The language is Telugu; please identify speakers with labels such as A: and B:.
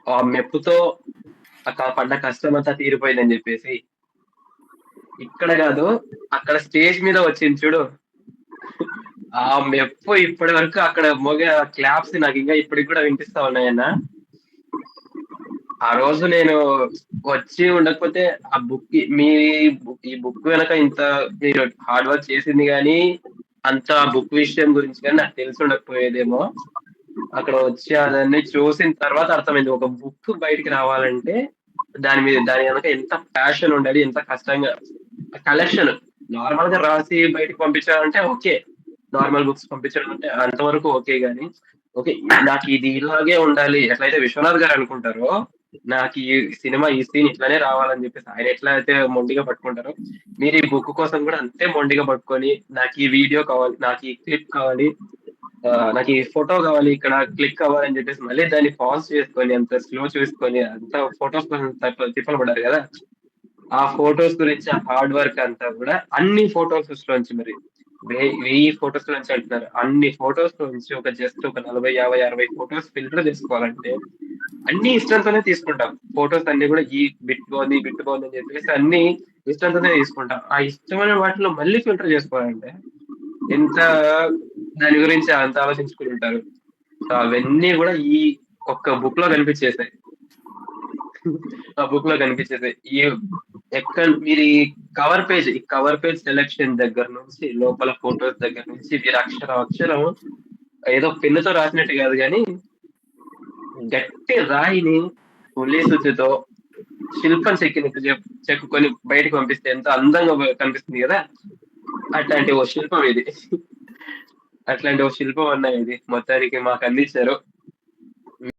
A: ఆ మెప్పుతో పడ్డ కష్టమంతా తీరిపోయిందని చెప్పేసి ఇక్కడ కాదు, అక్కడ స్టేజ్ మీద వచ్చింది చూడు. ఆ మెప్పు ఇప్పటి వరకు అక్కడ మోగే క్లాప్స్ నాకు ఇంకా ఇప్పటికి కూడా వినిపిస్తా ఉన్నాయన్న. ఆ రోజు నేను వచ్చి ఉండకపోతే ఆ బుక్ మీ ఈ బుక్ వెనక ఇంత మీరు హార్డ్ వర్క్ చేసింది కానీ అంత బుక్ విషయం గురించి కానీ నాకు తెలిసి ఉండకపోయేదేమో. అక్కడ వచ్చి అదన్నీ చూసిన తర్వాత అర్థమైంది, ఒక బుక్ బయటికి రావాలంటే దాని వెనక ఎంత ప్యాషన్ ఉండాలి, ఎంత కష్టంగా. కలెక్షన్ నార్మల్ గా రాసి బయటికి పంపించాలంటే ఓకే, నార్మల్ బుక్స్ పంపించడం అంటే అంతవరకు ఓకే గానీ, ఓకే నాకు ఇది ఇలాగే ఉండాలి ఎట్లయితే విశ్వనాథ్ గారు అనుకుంటారో, నాకు ఈ సినిమా ఈ సీన్ ఇట్లానే రావాలని చెప్పేసి ఆయన ఎట్లా అయితే మొండిగా పట్టుకుంటారో, మీరు ఈ బుక్ కోసం కూడా అంతే మొండిగా పట్టుకొని నాకు ఈ వీడియో కావాలి, నాకు ఈ క్లిప్ కావాలి, నాకు ఈ ఫోటో కావాలి, ఇక్కడ క్లిక్ కావాలని చెప్పేసి మళ్ళీ దాన్ని పాజ్ చేసుకొని అంత స్లో చూసుకొని అంత ఫొటోస్ కోసం తిప్పలు పడ్డారు కదా. ఆ ఫొటోస్ గురించి ఆ హార్డ్ వర్క్ అంతా కూడా అన్ని ఫొటోస్ లోంచి మరి 1000 ఫొటోస్ నుంచి అంటున్నారు, అన్ని ఫొటోస్ నుంచి ఒక జస్ట్ ఒక 40 50 60 ఫొటోస్ ఫిల్టర్ చేసుకోవాలంటే అన్ని ఇష్టంతోనే తీసుకుంటాం. ఫొటోస్ అన్ని కూడా ఈ బిట్ బాగుంది ఈ బిట్ బాగుంది అని చెప్పేసి అన్ని ఇష్టంతోనే తీసుకుంటాం. ఆ ఇష్టమైన వాటిలో మళ్ళీ ఫిల్టర్ చేసుకోవాలంటే ఎంత దాని గురించి అంత ఆలోచించుకుని ఉంటారు. సో అవన్నీ కూడా ఈ ఒక్క బుక్ లో కనిపించేసాయి. ఆ బుక్ లో కనిపించేసాయి. ఎక్కడ మీరు ఈ కవర్ పేజ్ సెలెక్షన్ దగ్గర నుంచి లోపల ఫొటోస్ దగ్గర నుంచి మీరు అక్షరం అక్షరం ఏదో పెన్నుతో రాసినట్టు కాదు కానీ గట్టి రాయిని ఉల్లి సుత్తితో శిల్పం చెక్కినట్టు చెక్కుకొని బయటకు పంపిస్తే ఎంత అందంగా కనిపిస్తుంది కదా. అట్లాంటి ఓ శిల్పం ఇది. అట్లాంటి ఓ శిల్పం అన్న ఇది మొత్తానికి మాకు అందించారు.